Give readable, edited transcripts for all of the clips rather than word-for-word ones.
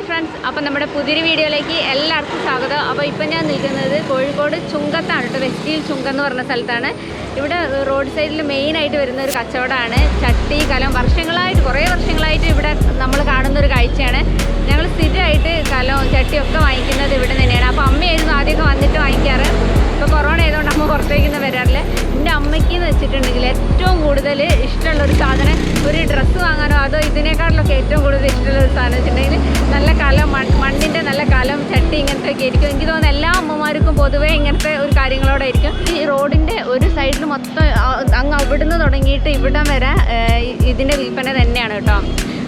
Friends, അപ്പോൾ നമ്മുടെ പുതിയൊരു വീഡിയോയിലേക്ക് എല്ലാവർക്കും സ്വാഗതം. അപ്പോൾ ഇപ്പം ഞാൻ നിൽക്കുന്നത് കോഴിക്കോട് ചുങ്കത്താണ് കേട്ടോ. വെസ്റ്റിൽ ചുങ്കം എന്ന് പറഞ്ഞ സ്ഥലത്താണ്. ഇവിടെ റോഡ് സൈഡിൽ മെയിനായിട്ട് വരുന്ന ഒരു കച്ചവടമാണ് ചട്ടി കലം. കുറേ വർഷങ്ങളായിട്ട് ഇവിടെ നമ്മൾ കാണുന്നൊരു കാഴ്ചയാണ്. ഞങ്ങൾ സ്ഥിരമായിട്ട് കലവും ചട്ടിയൊക്കെ വാങ്ങിക്കുന്നത് ഇവിടെ തന്നെയാണ്. അപ്പോൾ അമ്മയായിരുന്നു ആദ്യമൊക്കെ വന്നിട്ട് വാങ്ങിക്കാറ്. ഇപ്പോൾ കൊറോണ ആയതുകൊണ്ട് അമ്മ പുറത്തേക്കൊന്നും വരാറില്ല. എൻ്റെ അമ്മയ്ക്ക് എന്ന് വെച്ചിട്ടുണ്ടെങ്കിൽ ഏറ്റവും കൂടുതൽ ഇഷ്ടമുള്ളൊരു സാധനം ഒരു ഡ്രസ്സ് വാങ്ങാനോ അതോ ഇതിനേക്കാളിലൊക്കെ ഏറ്റവും കൂടുതൽ ഇഷ്ടമുള്ളൊരു സാധനം വെച്ചിട്ടുണ്ടെങ്കിൽ നല്ല കലം, മണ്ണിൻ്റെ നല്ല കലം, ചട്ടി ഇങ്ങനത്തെ ഒക്കെ ആയിരിക്കും. എനിക്ക് തോന്നുന്നു എല്ലാ അമ്മമാർക്കും പൊതുവേ ഇങ്ങനത്തെ ഒരു കാര്യങ്ങളോടായിരിക്കും. ഈ റോഡിൻ്റെ ഒരു സൈഡിൽ മൊത്തം അങ്ങ് അവിടുന്ന് തുടങ്ങിയിട്ട് ഇവിടം വരെ ഇതിൻ്റെ വിൽപ്പന തന്നെയാണ് കേട്ടോ.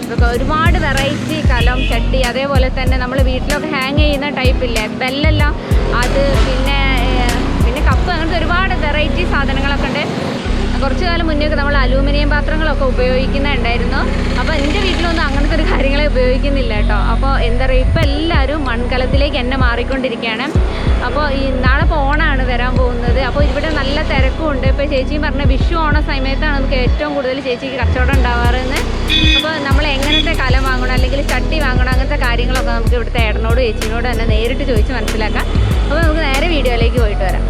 ഇതൊക്കെ ഒരുപാട് വെറൈറ്റി കലം, ചട്ടി, അതേപോലെ തന്നെ നമ്മൾ വീട്ടിലൊക്കെ ഹാങ് ചെയ്യുന്ന ടൈപ്പില്ലേ ബെല്ലെല്ലാം, അത് പിന്നെ കപ്പ്, അങ്ങനത്തെ ഒരുപാട് വെറൈറ്റി സാധനങ്ങളൊക്കെ ഉണ്ട്. കുറച്ച് കാലം മുന്നേയൊക്കെ നമ്മൾ അലൂമിനിയം പാത്രങ്ങളൊക്കെ ഉപയോഗിക്കുന്നുണ്ടായിരുന്നു. അപ്പോൾ എൻ്റെ വീട്ടിലൊന്നും അങ്ങനത്തെ ഒരു കാര്യങ്ങളെ ഉപയോഗിക്കുന്നില്ല കേട്ടോ. അപ്പോൾ എന്താ പറയുക, ഇപ്പോൾ എല്ലാവരും മൺകലത്തിലേക്ക് തന്നെ മാറിക്കൊണ്ടിരിക്കുകയാണ്. അപ്പോൾ ഈ നാളെ ഓണമാണ് വരാൻ പോകുന്നത്. അപ്പോൾ ഇവിടെ നല്ല തിരക്കുമുണ്ട്. ഇപ്പോൾ ചേച്ചിയും പറഞ്ഞ വിഷു ഓണ സമയത്താണ് നമുക്ക് ഏറ്റവും കൂടുതൽ ചേച്ചിക്ക് കച്ചവടം ഉണ്ടാവാറെന്ന്. അപ്പോൾ നമ്മൾ എങ്ങനത്തെ കലം വാങ്ങണം അല്ലെങ്കിൽ ചട്ടി വാങ്ങണം അങ്ങനത്തെ കാര്യങ്ങളൊക്കെ നമുക്ക് ഇവിടുത്തെ ഏട്ടനോട് ചേച്ചിനോട് തന്നെ നേരിട്ട് ചോദിച്ച് മനസ്സിലാക്കാം. അപ്പോൾ നമുക്ക് നേരെ വീഡിയോയിലേക്ക് പോയിട്ട് വരാം.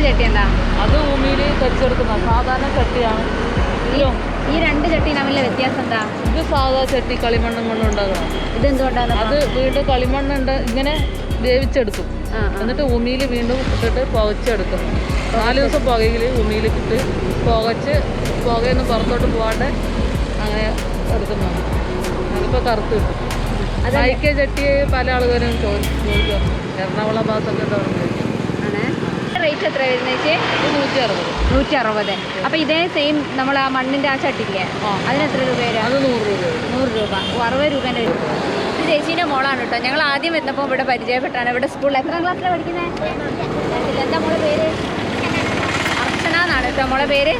ചട്ടി എന്താ? അത് ഭൂമിയിൽ കരിച്ചെടുക്കുന്ന സാധാരണ ചട്ടിയാണ്. ഈ രണ്ട് ചട്ടി തമ്മിലെ വ്യത്യാസം എന്താ? ഇത് സാധാ ചട്ടി കളിമണ്ണും കൊണ്ട് ഉണ്ടാക്കണം. ഇത് എന്തുകൊണ്ടാണ്? അത് വീണ്ടും കളിമണ്ണുണ്ട് ഇങ്ങനെ വേവിച്ചെടുക്കും. എന്നിട്ട് ഭൂമിയിൽ വീണ്ടും ഇട്ടിട്ട് പുകച്ചെടുക്കും. 4 ദിവസം പുകയിൽ ഭൂമിയിൽ ഇട്ട് പുകയൊന്നും പുറത്തോട്ട് പോകാണ്ട് അങ്ങനെ എടുക്കുന്നതാണ്. അതിപ്പോൾ കറുത്ത് കിട്ടും. അയക്കിയ ചട്ടി പല ആളുകളും ചോദിക്കും. എറണാകുളം ഭാഗത്തൊക്കെ തുടങ്ങി. റേറ്റ് എത്ര വരുന്നത്? 160. അപ്പോൾ ഇതേ സെയിം നമ്മൾ ആ മണ്ണിൻ്റെ ആ ചട്ടില്ലേ, അതിന് എത്ര രൂപ വരും? അത് 100 രൂപ. 100 രൂപ. 60 രൂപേൻ്റെ വരും. ഇത് ചേച്ചീൻ്റെ മോളാണ് കേട്ടോ. ഞങ്ങൾ ആദ്യം വരുന്നപ്പോൾ ഇവിടെ പരിചയപ്പെട്ടാണ്. ഇവിടെ സ്കൂളിൽ എത്രാം ക്ലാസ്സിലാണ് പഠിക്കുന്നത്? എന്താ മോളെ പേര്? അർച്ചന എന്നാണ് കേട്ടോ മോളെ പേര്.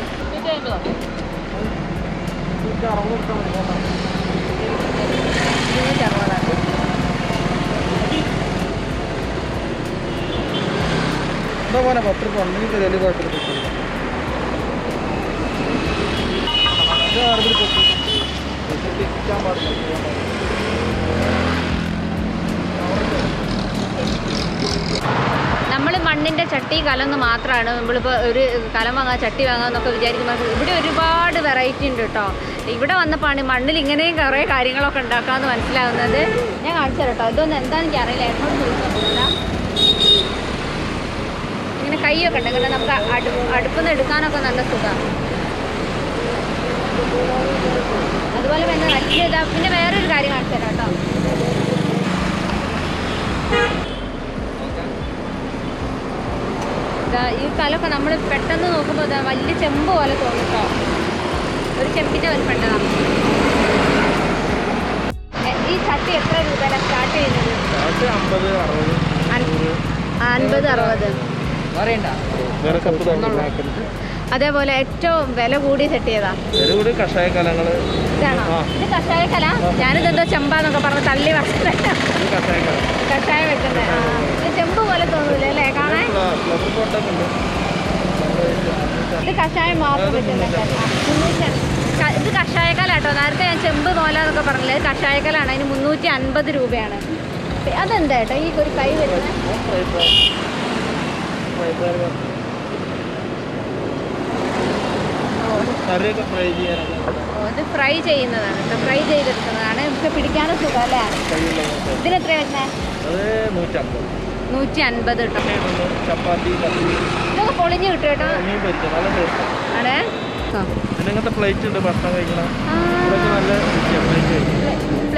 നമ്മൾ മണ്ണിൻ്റെ ചട്ടി കലം മാത്രമാണ് നമ്മളിപ്പോൾ ഒരു കലം വാങ്ങാൻ ചട്ടി വാങ്ങാമെന്നൊക്കെ വിചാരിക്കുമ്പോൾ ഇവിടെ ഒരുപാട് വെറൈറ്റി ഉണ്ട് കേട്ടോ. ഇവിടെ വന്നപ്പോഴാണ് മണ്ണിൽ ഇങ്ങനെയും കുറേ കാര്യങ്ങളൊക്കെ ഉണ്ടാക്കാമെന്ന് മനസ്സിലാകുന്നത്. ഞാൻ കാണിച്ചു തരാം കേട്ടോ. ഇതൊന്നും എന്താണെന്ന് എനിക്ക് അറിയില്ല, എന്നോട് ചോദിക്കുന്നില്ല. ഇങ്ങനെ കൈയൊക്കെ ഉണ്ട്, ഇങ്ങനെ നമുക്ക് അടുപ്പിൽ നിന്ന് എടുക്കാനൊക്കെ നല്ല സുഖമാണ്. അതുപോലെ തന്നെ വലിയ ഇതാ. പിന്നെ വേറൊരു കാര്യം കാണിച്ചു തരാം കേട്ടോ. ഈ കലമൊക്കെ നമ്മൾ പെട്ടെന്ന് നോക്കുമ്പോൾ ഇതാ വലിയ ചെമ്പ് പോലെ തോന്നും കേട്ടോ. ഒരു ചെമ്പിൻ്റെ വലിപ്പുണ്ടതാണ്. ഈ ചട്ടി എത്ര രൂപയിലാണ് സ്റ്റാർട്ട് ചെയ്യുന്നത്? 50, 60. അതേപോലെ ഏറ്റവും വില കൂടിയ ചട്ടി ഏതാ? ഇതാണോ? ഇത് കഷായ കല. ഞാനിതെന്തോ ചെമ്പാന്നൊക്കെ പറഞ്ഞ് തള്ളി വെക്കുന്നത്. കഷായം വെക്കുന്നത്. ഇത് ചെമ്പ് പോലെ തോന്നൂല അല്ലേ കാണാൻ? ഇത് കഷായം മാത്രം വെക്കുന്നത്. ഇത് കഷായക്കല കേട്ടോ. നേരത്തെ ഞാൻ ചെമ്പ് പോലെന്നൊക്കെ പറഞ്ഞില്ലേ, ഇത് കഷായക്കലാണ്. അതിന് 350 രൂപയാണ്. അതെന്താ കേട്ടോ ഈ ഒരു കൈ വരുന്നത്? ഇത് ഫ്രൈ ചെയ്യുന്നതാണ് കേട്ടോ. ഫ്രൈ ചെയ്തെടുക്കുന്നതാണ്. നമുക്ക് പിടിക്കാനും സുഖം അല്ലേ? ഇതിന് എത്ര വരുന്നത്? 150 കേട്ടോ. ഇതൊക്കെ പൊളിഞ്ഞ് കിട്ടും കേട്ടോ. അതെ,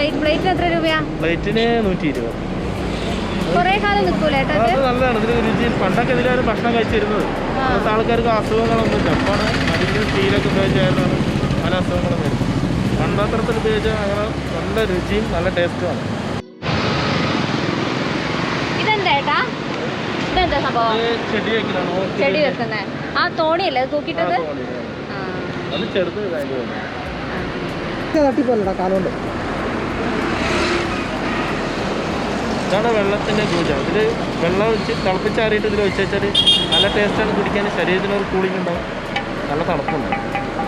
പ്ലേറ്റ് പ്ലേറ്റിന് എത്ര രൂപയാ? പ്ലേറ്റിന് 120. കുറേ കാലം നിൽക്കൂല ഏട്ടാ? അത് നല്ലതാണ്. ഇതിന് രുചി. പണ്ടൊക്കെ ഇതിലാണ് ഭക്ഷണം കഴിച്ചിരുന്നത്. അന്നത്തെ ആൾക്കാർക്ക് അസുഖങ്ങളൊന്നുമില്ല. അപ്പാണ് അതിന് സ്റ്റീലൊക്കെ ഉപയോഗിച്ചായിരുന്നാണ് പല അസുഖങ്ങളും വരും. പണ്ടത്രത്തിൽ ഉപയോഗിച്ചാൽ അങ്ങനെ നല്ല രുചിയും നല്ല ടേസ്റ്റുമാണ്. ഇതെന്താ ഏട്ടാ? ഇതെന്താ സംഭവം? ചെടി വെക്കലാണ്. ചെടി വെക്കുന്നേ ആ തോണിയല്ലേ അത് തൂക്കിട്ടത്? അത് ചെറുത് തട്ടിപ്പോലടാ കാലുകൊണ്ട്. ഇതാണ് വെള്ളത്തിൻ്റെ പൂജ. ഇതിൽ വെള്ളം ഒഴിച്ച് തിളപ്പിച്ചാറിയിട്ട് ഇതിൽ ഒഴിച്ച് വെച്ചാൽ നല്ല ടേസ്റ്റാണ് കുടിക്കാൻ. ശരീരത്തിനൊരു കൂളിംഗ് ഉണ്ടാവും, നല്ല തണുപ്പുണ്ടാവും.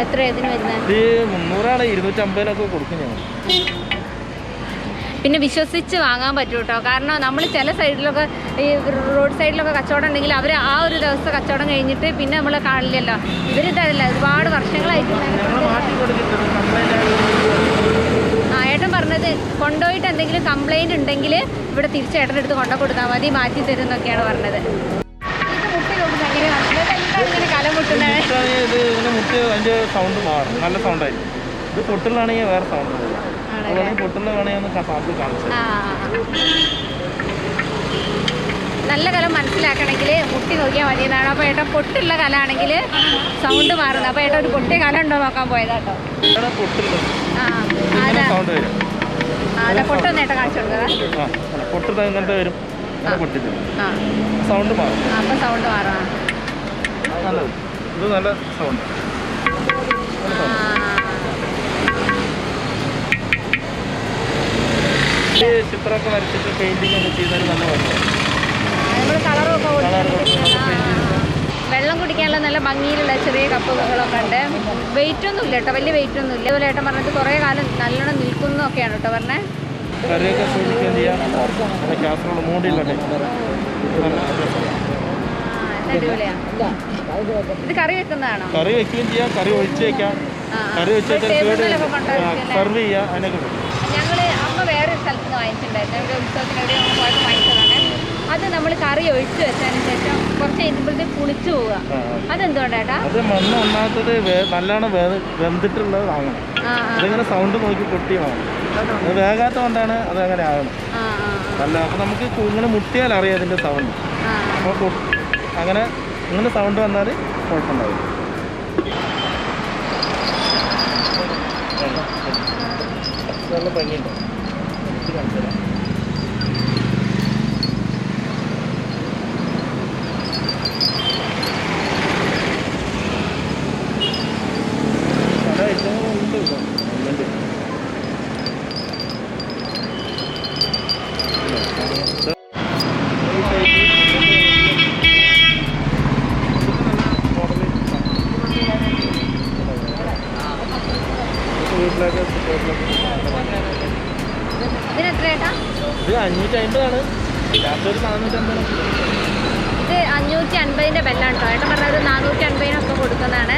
എത്ര ഇതിന് വരുന്നത്? ഇത് 300 250 കൊടുക്കും ഞങ്ങൾ. പിന്നെ വിശ്വസിച്ച് വാങ്ങാൻ പറ്റും കേട്ടോ. കാരണം നമ്മൾ ചില സൈഡിലൊക്കെ ഈ റോഡ് സൈഡിലൊക്കെ കച്ചവടം ഉണ്ടെങ്കിൽ അവർ ആ ഒരു ദിവസത്തെ കച്ചവടം കഴിഞ്ഞിട്ട് പിന്നെ നമ്മൾ കാണില്ലല്ലോ. ഇവരിതല്ല, ഒരുപാട് വർഷങ്ങളായിട്ട്. ഏട്ടൻ പറഞ്ഞത് കൊണ്ടുപോയിട്ട് എന്തെങ്കിലും കംപ്ലൈൻറ്റ് ഉണ്ടെങ്കിൽ ഇവിടെ തിരിച്ചേട്ടൻ്റെ അടുത്ത് കൊണ്ടു കൊടുത്താൽ മതി, മാറ്റി തരും എന്നൊക്കെയാണ് പറഞ്ഞത്. ഇത് മുട്ടി നോക്കുന്നത് എങ്ങനെയാണ് കലം മുട്ടുന്നത്? ഇത് ഇങ്ങനെ മുട്ടി അതിൻ്റെ സൗണ്ട് മാറും, നല്ല സൗണ്ടായിരിക്കും. ഇത് പൊട്ടുള്ളതാണെങ്കിൽ വേറെ സൗണ്ട് വരും. പൊട്ടുള്ള വേണമെങ്കിൽ സൗണ്ട് കാണിച്ചു. നല്ല കലം മനസ്സിലാക്കണമെങ്കിൽ മുട്ടി നോക്കിയാൽ മതി എന്നാണ്. അപ്പോൾ ഏട്ടൻ പൊട്ടുള്ള കലാണെങ്കിൽ സൗണ്ട് മാറുന്നത്. അപ്പോൾ ഏട്ടൻ ഒരു പൊട്ടിയ കല ഉണ്ടോ നോക്കാൻ പോയതാട്ടോ. സൗണ്ട് വരും. അതെ, പൊട്ടൊന്ന് ഏട്ടൻ കാണിച്ചു കൊടുക്കുക. പൊട്ടുന്നത് ഇങ്ങനത്തെ വരും, സൗണ്ട് മാറും. അപ്പം സൗണ്ട് മാറാം. നല്ലത്. ഇത് നല്ല സൗണ്ട്. ചിത്രമൊക്കെ വരച്ചിട്ട് പെയിന്റിംഗ് ഒക്കെ ചെയ്താൽ നല്ല വരും. വെള്ളം കുടിക്കാനുള്ള നല്ല ഭംഗിയിലുള്ള ചെറിയ കപ്പുകളൊക്കെ ഉണ്ട്. വെയിറ്റ് ഒന്നും ഇല്ല കേട്ടോ, വലിയ വെയിറ്റ് ഒന്നും ഇല്ല. അതുപോലെ ഏട്ടൻ പറഞ്ഞത് കുറേ കാലം നല്ലോണം നിൽക്കുന്നൊക്കെയാണ് കേട്ടോ പറഞ്ഞത്. കറിയൊക്കെ സൂക്ഷിക്കാൻ ചെയ്യാം. കാസറോള് മൂടിയില്ലേ, അടിപൊളിയാണ്. ഇത് കറി വെക്കുന്നതാണോ? കറി വെക്കുകയും ചെയ്യാം, കറി ഒഴിച്ച് വെക്കാം. കറി വെച്ച് സെർവ് ചെയ്യാം. അതിനൊക്കെ ഞങ്ങൾ അമ്മ വേറൊരു സ്ഥലത്ത് നിന്ന് വാങ്ങിച്ചിട്ടുണ്ടായിരുന്നു. ഇവിടെ ഉത്സവത്തിന് എവിടെ പോയപ്പോൾ വാങ്ങിച്ചതാണ്. അത് നമ്മൾ കറി ഒഴിച്ച് വെച്ചതിന് ശേഷം കുറച്ച് കഴിഞ്ഞപ്പോഴത്തേക്ക് പുളിച്ചു പോവുക. അതെന്തുകൊണ്ടേട്ടാ? അത് മണ്ണ് ഒന്നാമത്തത് നല്ലോണം വെന്തിട്ടുള്ളത് വാങ്ങണം. അതിങ്ങനെ സൗണ്ട് നോക്കി പൊട്ടി വാങ്ങണം. അത് വേകാത്ത കൊണ്ടാണ് അത് അങ്ങനെ ആകണം. അല്ല, അപ്പം നമുക്ക് ഇങ്ങനെ മുട്ടിയാൽ അറിയാം അതിൻ്റെ സൗണ്ട്. അപ്പോൾ അങ്ങനെ ഇങ്ങനെ സൗണ്ട് വന്നാൽ കുഴപ്പമുണ്ടാവില്ല. നല്ല ഭംഗിയുണ്ട്. കാണിച്ചു തരാം. പല ഐറ്റങ്ങളുണ്ട് ഇവിടെ. ഇതിനെത്രേട്ടാ? ഇത് 550 ലാസ്റ്റൊരു 450. ഇത് 550 ബെല്ലാണ് കേട്ടോ. ഏട്ടൻ പറഞ്ഞത് 450 കൊടുക്കുന്നതാണ്.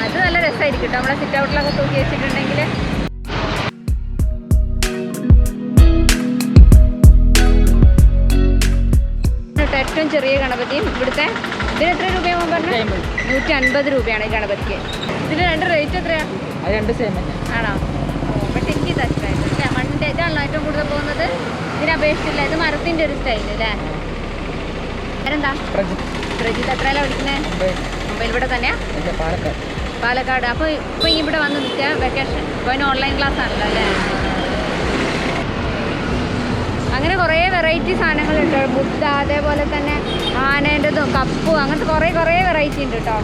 അത് നല്ല രസമായിരിക്കും കേട്ടോ, നമ്മളെ സിറ്റ് ഔട്ടിലൊക്കെ തൂക്കി വെച്ചിട്ടുണ്ടെങ്കിൽ. ഏറ്റവും ചെറിയ ഗണപതിയും ഇവിടുത്തെ. ഇതിന് എത്ര രൂപയാകുമ്പോൾ പറഞ്ഞത്? 150 രൂപയാണ് ഈ ഗണപതിക്ക്. ഇതിന് രണ്ട് റേറ്റ് എത്രയാണ്? ആണോ? പക്ഷെ എനിക്ക് ഇത് ഇഷ്ടമായിട്ടില്ല. മണ്ണിൻ്റെ ഇതാണല്ലോ ഏറ്റവും കൂടുതൽ പോകുന്നത്. ഇതിനപേക്ഷിച്ചില്ല. ഇത് മരത്തിൻ്റെ ഒരു സ്റ്റൈൽ അല്ലേ? വേറെന്താ? പ്രജിത്ത് എത്രയല്ല പഠിക്കുന്നത്? മൊബൈൽ ഇവിടെ തന്നെയാ? പാലക്കാട്. അപ്പോൾ ഇപ്പോൾ ഇവിടെ വന്ന് നിൽക്കുക വെക്കേഷൻ. ഇപ്പോൾ അതിന് ഓൺലൈൻ ക്ലാസ് ആണല്ലോ അല്ലേ? അങ്ങനെ കുറേ വെറൈറ്റി സാധനങ്ങളുണ്ട്. ബുദ്ധ, അതേപോലെ തന്നെ ആനേൻ്റെതും കപ്പും, അങ്ങനത്തെ കുറേ വെറൈറ്റി ഉണ്ട് കേട്ടോ.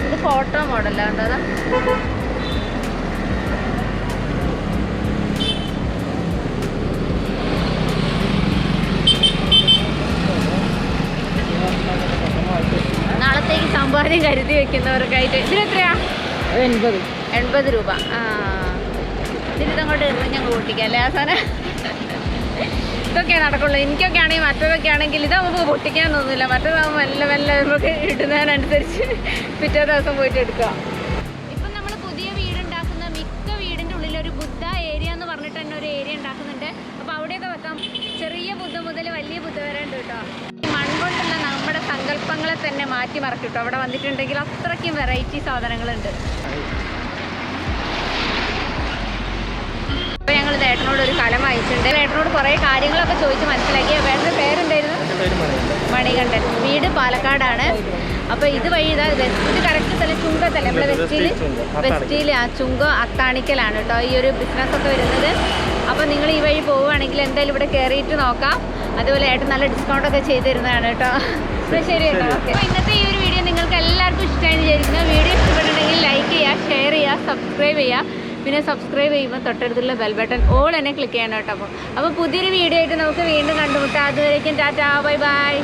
ഇത് ഫോട്ടോ മോഡലാണ് കേട്ടോ. അതാ നാളത്തേക്ക് സമ്പാദ്യം കരുതി വെക്കുന്നവർക്കായിട്ട്. ഇതിനെത്രയാ? 80 രൂപ. ഇതിങ്ങോട്ട് ഞങ്ങൾ പൊട്ടിക്കാം അല്ലേ? ആ സാധനം ഇതൊക്കെ നടക്കുള്ളൂ. എനിക്കൊക്കെ ആണെങ്കിൽ മറ്റതൊക്കെ ആണെങ്കിൽ ഇത് നമുക്ക് പൊട്ടിക്കാൻ തോന്നില്ല. മറ്റേതാകുമ്പോൾ മെല്ലെ നമുക്ക് ഇടുന്നതിനനുസരിച്ച് പിറ്റേ ദിവസം പോയിട്ട് എടുക്കുക. ഇപ്പം നമ്മൾ പുതിയ വീടുണ്ടാക്കുന്ന മിക്ക വീടിൻ്റെ ഉള്ളിലൊരു ബുദ്ധ ഏരിയ എന്ന് പറഞ്ഞിട്ട് തന്നെ ഒരു ഏരിയ ഉണ്ടാക്കുന്നുണ്ട്. അപ്പോൾ അവിടെയൊക്കെ വെക്കാം. ചെറിയ ബുദ്ധ മുതൽ വലിയ ബുദ്ധ വരെ ഉണ്ട് കേട്ടോ. ഈ മൺകൊണ്ടുള്ള നമ്മുടെ സങ്കല്പങ്ങളെ തന്നെ മാറ്റി മറക്കും കേട്ടോ. അവിടെ വന്നിട്ടുണ്ടെങ്കിൽ അത്രയ്ക്കും വെറൈറ്റി സാധനങ്ങളുണ്ട്. ഏട്ടനോട് ഒരു കലം വാങ്ങിച്ചിട്ടുണ്ട്. ഏട്ടനോട് കുറേ കാര്യങ്ങളൊക്കെ ചോദിച്ച് മനസ്സിലാക്കി. ഏട്ടൻ്റെ പേരെന്തായിരുന്നു? മണികണ്ഠൻ. വീട് പാലക്കാടാണ്. അപ്പോൾ ഇതുവഴി ഇതാ വെസ്റ്റ് കറക്റ്റ് സ്ഥലം ചുങ്കത്തല്ലേ, നമ്മളെ വെസ്റ്റിൽ ആ ചുങ്കം അത്താണിക്കലാണ് കേട്ടോ ഈ ഒരു ബിസിനസ്സൊക്കെ വരുന്നത്. അപ്പോൾ നിങ്ങൾ ഈ വഴി പോവുകയാണെങ്കിൽ എന്തായാലും ഇവിടെ കയറിയിട്ട് നോക്കാം. അതുപോലെ ഏട്ടൻ നല്ല ഡിസ്കൗണ്ടൊക്കെ ചെയ്ത് തരുന്നതാണ് കേട്ടോ. അപ്പോൾ ശരി കേട്ടോ. ഓക്കെ, അപ്പോൾ ഇന്നത്തെ ഈ ഒരു വീഡിയോ നിങ്ങൾക്ക് എല്ലാവർക്കും ഇഷ്ടമായി വിചാരിക്കുന്നു. വീഡിയോ ഇഷ്ടപ്പെട്ടിട്ടുണ്ടെങ്കിൽ ലൈക്ക് ചെയ്യുക, ഷെയർ ചെയ്യുക, സബ്സ്ക്രൈബ് ചെയ്യുക. പിന്നെ സബ്സ്ക്രൈബ് ചെയ്യുമ്പോൾ തൊട്ടടുത്തുള്ള ബെൽ ബട്ടൺ ഓൾ എന്നെ ക്ലിക്ക് ചെയ്യണം കേട്ടോ. അപ്പോൾ പുതിയൊരു വീഡിയോ ആയിട്ട് നമുക്ക് വീണ്ടും കണ്ടുമുട്ടാം. അതുവരേക്കും ടാറ്റാ, ബൈ ബൈ.